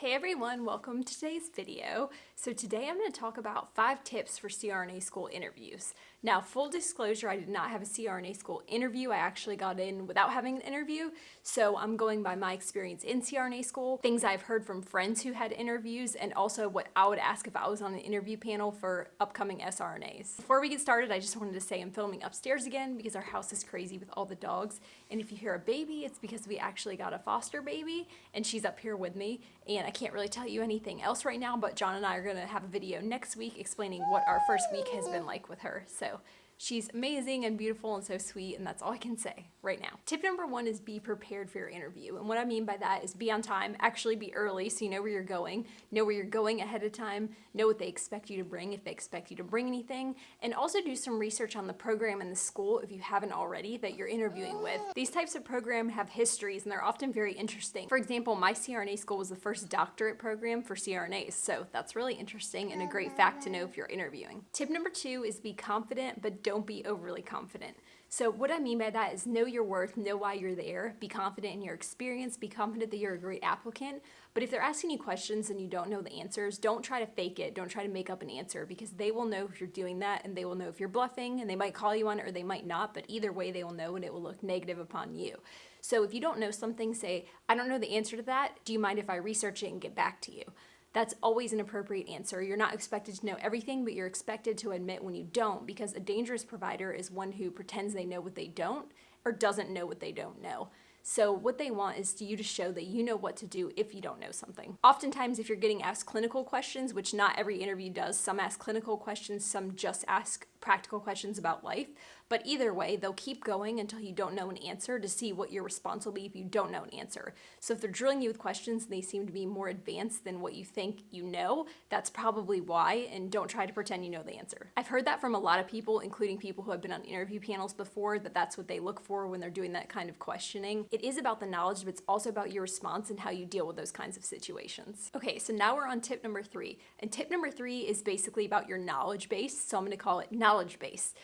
Hey everyone, welcome to today's video. So today I'm going to talk about 5 tips for CRNA school interviews. Now, full disclosure, I did not have a CRNA school interview. I actually got in without having an interview. So I'm going by my experience in CRNA school, things I've heard from friends who had interviews, and also what I would ask if I was on an interview panel for upcoming SRNAs. Before we get started, I just wanted to say I'm filming upstairs again because our house is crazy with all the dogs. And if you hear a baby, it's because we actually got a foster baby and she's up here with me. And I can't really tell you anything else right now, but Jon and I are going to have a video next week explaining what our first week has been like with her. So she's amazing and beautiful and so sweet, and that's all I can say right now. Tip number 1 is be prepared for your interview. And what I mean by that is be on time, actually be early so you know where you're going ahead of time, know what they expect you to bring if they expect you to bring anything, and also do some research on the program and the school if you haven't already that you're interviewing with. These types of programs have histories and they're often very interesting. For example, my CRNA school was the first doctorate program for CRNAs, so that's really interesting and a great fact to know if you're interviewing. Tip number 2 is be confident, but don't be overly confident. So what I mean by that is know your worth, know why you're there, be confident in your experience, be confident that you're a great applicant. But if they're asking you questions and you don't know the answers, don't try to fake it, don't try to make up an answer, because they will know if you're doing that and they will know if you're bluffing, and they might call you on it or they might not, but either way they will know and it will look negative upon you. So if you don't know something, say, I don't know the answer to that, do you mind if I research it and get back to you? That's always an appropriate answer. You're not expected to know everything, but you're expected to admit when you don't, because a dangerous provider is one who pretends they know what they don't or doesn't know what they don't know. So what they want is you to show that you know what to do if you don't know something. Oftentimes, if you're getting asked clinical questions, which not every interview does, some ask clinical questions, some just ask practical questions about life. But either way, they'll keep going until you don't know an answer to see what your response will be if you don't know an answer. So if they're drilling you with questions and they seem to be more advanced than what you think you know, that's probably why, and don't try to pretend you know the answer. I've heard that from a lot of people, including people who have been on interview panels before, that that's what they look for when they're doing that kind of questioning. It is about the knowledge, but it's also about your response and how you deal with those kinds of situations. Okay, so now we're on tip number 3. And tip number 3 is basically about your knowledge base, so I'm going to call it knowledge base.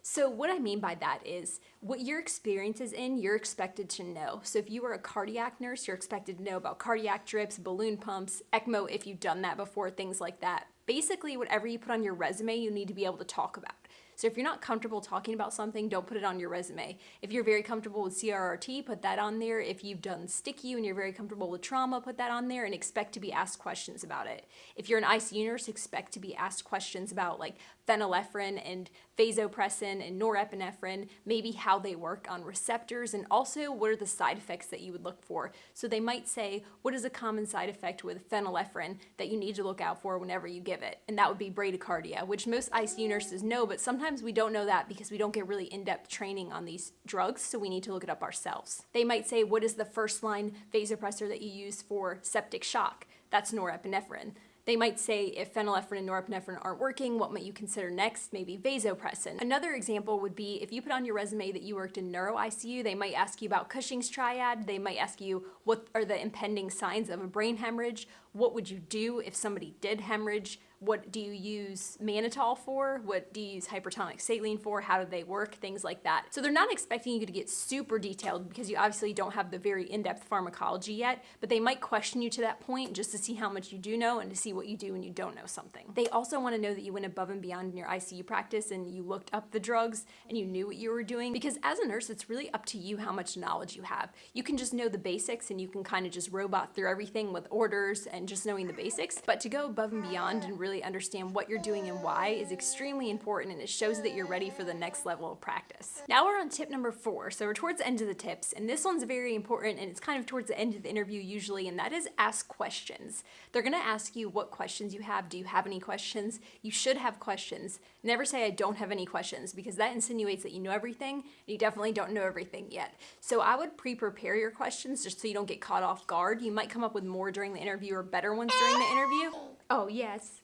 So what I mean by that is what your experience is in, you're expected to know. So if you were a cardiac nurse, you're expected to know about cardiac drips, balloon pumps, ECMO if you've done that before, things like that. Basically, whatever you put on your resume, you need to be able to talk about. So if you're not comfortable talking about something, don't put it on your resume. If you're very comfortable with CRRT, put that on there. If you've done STICU and you're very comfortable with trauma, put that on there and expect to be asked questions about it. If you're an ICU nurse, expect to be asked questions about like phenylephrine and vasopressin and norepinephrine, maybe how they work on receptors, and also what are the side effects that you would look for. So they might say, what is a common side effect with phenylephrine that you need to look out for whenever you give it? And that would be bradycardia, which most ICU nurses know, but sometimes we don't know that because we don't get really in-depth training on these drugs, so we need to look it up ourselves. They might say, what is the first line vasopressor that you use for septic shock? That's norepinephrine. They might say if phenylephrine and norepinephrine aren't working, what might you consider next? Maybe vasopressin. Another example would be if you put on your resume that you worked in neuro ICU, they might ask you about Cushing's triad. They might ask you what are the impending signs of a brain hemorrhage? What would you do if somebody did hemorrhage? What do you use mannitol for? What do you use hypertonic saline for? How do they work? Things like that. So they're not expecting you to get super detailed because you obviously don't have the very in-depth pharmacology yet, but they might question you to that point just to see how much you do know and to see what you do when you don't know something. They also want to know that you went above and beyond in your ICU practice and you looked up the drugs and you knew what you were doing, because as a nurse, it's really up to you how much knowledge you have. You can just know the basics and you can kind of just robot through everything with orders and just knowing the basics, but to go above and beyond and really understand what you're doing and why is extremely important, and it shows that you're ready for the next level of practice. Now we're on tip number 4, so we're towards the end of the tips, and this one's very important and it's kind of towards the end of the interview usually, and that is ask questions. They're going to ask you what questions you have. Do you have any questions? You should have questions. Never say I don't have any questions, because that insinuates that you know everything and you definitely don't know everything yet. So I would pre-prepare your questions just so you don't get caught off guard. You might come up with more during the interview or better ones during the interview. Oh yes.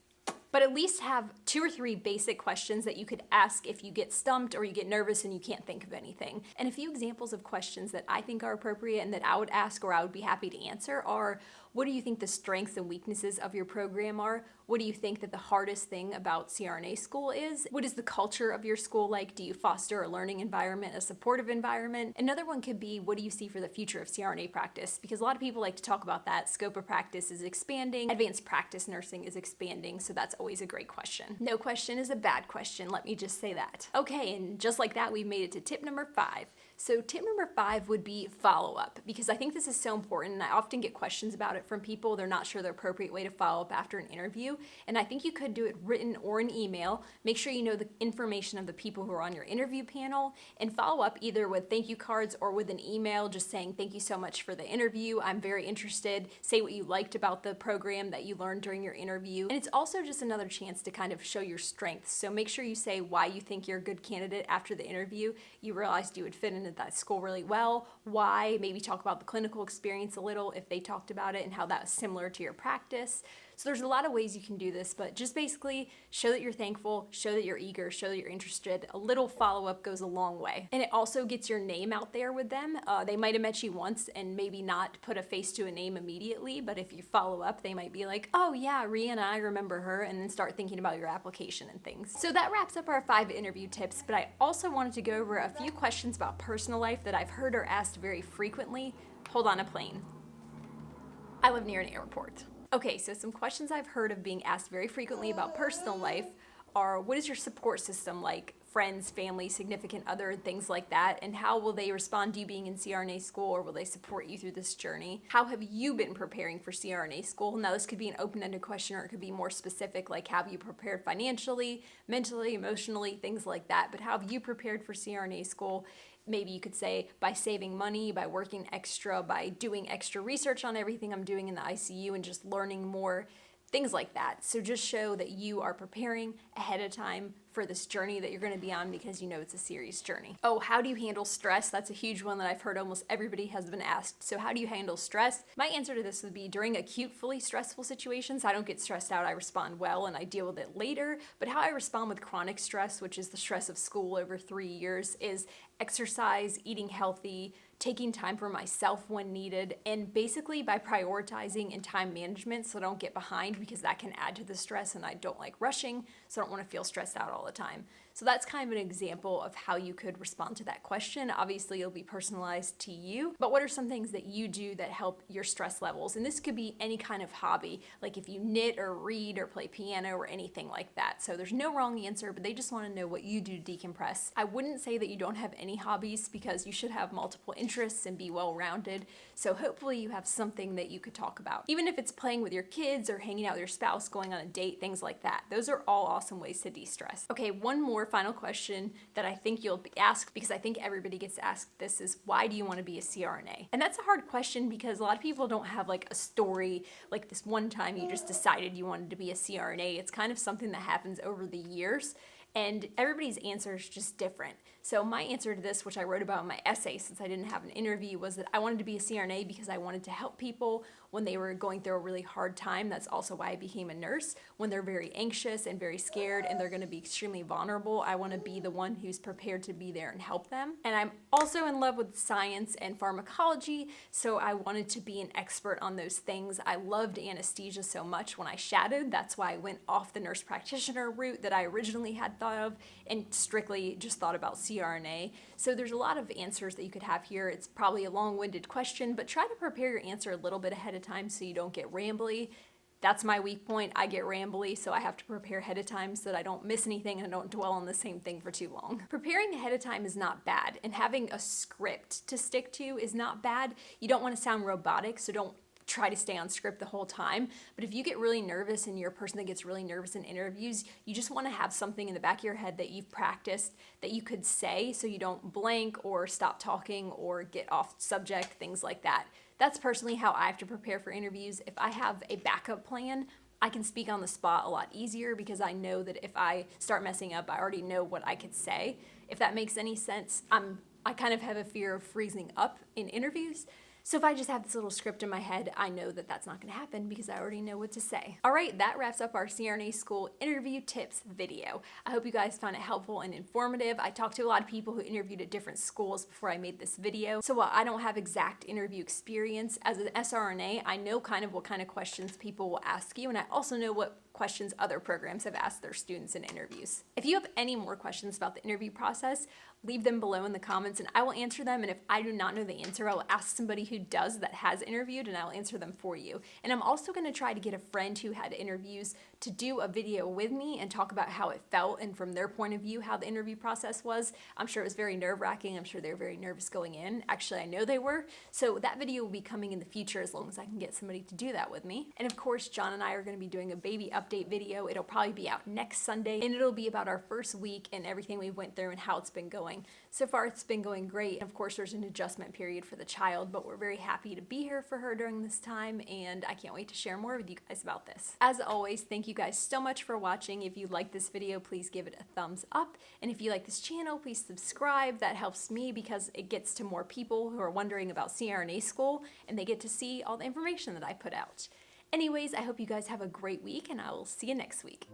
But at least have 2 or 3 basic questions that you could ask if you get stumped or you get nervous and you can't think of anything. And a few examples of questions that I think are appropriate and that I would ask or I would be happy to answer are, What do you think the strengths and weaknesses of your program are? What do you think that the hardest thing about CRNA school is? What is the culture of your school like? Do you foster a learning environment, a supportive environment? Another one could be, what do you see for the future of CRNA practice? Because a lot of people like to talk about that. Scope of practice is expanding, advanced practice nursing is expanding, so that's always a great question. No question is a bad question, let me just say that. Okay, and just like that, we've made it to tip number 5. So tip number 5 would be follow-up, because I think this is so important, and I often get questions about it from people. They're not sure the appropriate way to follow up after an interview, and I think you could do it written or an email. Make sure you know the information of the people who are on your interview panel, and follow up either with thank you cards or with an email just saying thank you so much for the interview, I'm very interested, say what you liked about the program that you learned during your interview. And it's also just another chance to kind of show your strengths, so make sure you say why you think you're a good candidate after the interview. You realized you would fit into that school really well, why, maybe talk about the clinical experience a little if they talked about it and how that was similar to your practice. So there's a lot of ways you can do this, but just basically show that you're thankful, show that you're eager, show that you're interested. A little follow-up goes a long way. And it also gets your name out there with them. They might have met you once and maybe not put a face to a name immediately, but if you follow up, they might be like, oh yeah, Rhea and I remember her, and then start thinking about your application and things. So that wraps up our 5 interview tips, but I also wanted to go over a few questions about personal life that I've heard are asked very frequently. Hold on a plane. I live near an airport. Okay, so some questions I've heard of being asked very frequently about personal life are, what is your support system like? Friends, family, significant other, things like that, and how will they respond to you being in CRNA school, or will they support you through this journey? How have you been preparing for CRNA school? Now this could be an open-ended question, or it could be more specific, like have you prepared financially, mentally, emotionally, things like that, but how have you prepared for CRNA school? Maybe you could say by saving money, by working extra, by doing extra research on everything I'm doing in the ICU and just learning more, things like that. So just show that you are preparing ahead of time for this journey that you're going to be on, because you know it's a serious journey. Oh, how do you handle stress? That's a huge one that I've heard almost everybody has been asked. So how do you handle stress? My answer to this would be during acute, fully stressful situations, I don't get stressed out. I respond well and I deal with it later. But how I respond with chronic stress, which is the stress of school over 3 years, is exercise, eating healthy, taking time for myself when needed, and basically by prioritizing and time management so I don't get behind, because that can add to the stress and I don't like rushing, so I don't want to feel stressed out all the time. So that's kind of an example of how you could respond to that question. Obviously it'll be personalized to you, but what are some things that you do that help your stress levels? And this could be any kind of hobby, like if you knit or read or play piano or anything like that. So there's no wrong answer, but they just want to know what you do to decompress. I wouldn't say that you don't have any hobbies, because you should have multiple interests and be well-rounded. So hopefully you have something that you could talk about. Even if it's playing with your kids or hanging out with your spouse, going on a date, things like that. Those are all awesome ways to de-stress. Okay, one more final question that I think you'll be asked, because I think everybody gets asked this, is why do you want to be a CRNA? And that's a hard question because a lot of people don't have like a story, like this one time you just decided you wanted to be a CRNA. It's kind of something that happens over the years, and everybody's answer is just different. So my answer to this, which I wrote about in my essay since I didn't have an interview, was that I wanted to be a CRNA because I wanted to help people when they were going through a really hard time. That's also why I became a nurse. When they're very anxious and very scared and they're going to be extremely vulnerable, I want to be the one who's prepared to be there and help them. And I'm also in love with science and pharmacology, so I wanted to be an expert on those things. I loved anesthesia so much when I shadowed. That's why I went off the nurse practitioner route that I originally had thought of and strictly just thought about CRNA. So there's a lot of answers that you could have here. It's probably a long-winded question, but try to prepare your answer a little bit ahead of time so you don't get rambly. That's my weak point. I get rambly, so I have to prepare ahead of time so that I don't miss anything and I don't dwell on the same thing for too long. Preparing ahead of time is not bad, and having a script to stick to is not bad. You don't want to sound robotic, so don't try to stay on script the whole time. But if you get really nervous and you're a person that gets really nervous in interviews, you just want to have something in the back of your head that you've practiced that you could say so you don't blank or stop talking or get off subject, things like that. That's personally how I have to prepare for interviews. If I have a backup plan, I can speak on the spot a lot easier because I know that if I start messing up, I already know what I could say. If that makes any sense, I kind of have a fear of freezing up in interviews. So if I just have this little script in my head, I know that that's not going to happen because I already know what to say. All right, that wraps up our CRNA school interview tips video. I hope you guys found it helpful and informative. I talked to a lot of people who interviewed at different schools before I made this video. So while I don't have exact interview experience as an SRNA, I know kind of what kind of questions people will ask you, and I also know what questions other programs have asked their students in interviews. If you have any more questions about the interview process, leave them below in the comments and I will answer them. And if I do not know the answer, I will ask somebody who does that has interviewed and I'll answer them for you. And I'm also going to try to get a friend who had interviews to do a video with me and talk about how it felt and from their point of view how the interview process was. I'm sure it was very nerve-wracking. I'm sure they were very nervous going in. Actually, I know they were. So that video will be coming in the future as long as I can get somebody to do that with me. And of course, John and I are going to be doing a baby update video. It'll probably be out next Sunday and it'll be about our first week and everything we went through and how it's been going. So far, it's been going great. Of course, there's an adjustment period for the child, but we're very happy to be here for her during this time, and I can't wait to share more with you guys about this. As always, thank you guys so much for watching. If you like this video, please give it a thumbs up, and if you like this channel, please subscribe. That helps me because it gets to more people who are wondering about CRNA school, and they get to see all the information that I put out. Anyways, I hope you guys have a great week, and I will see you next week.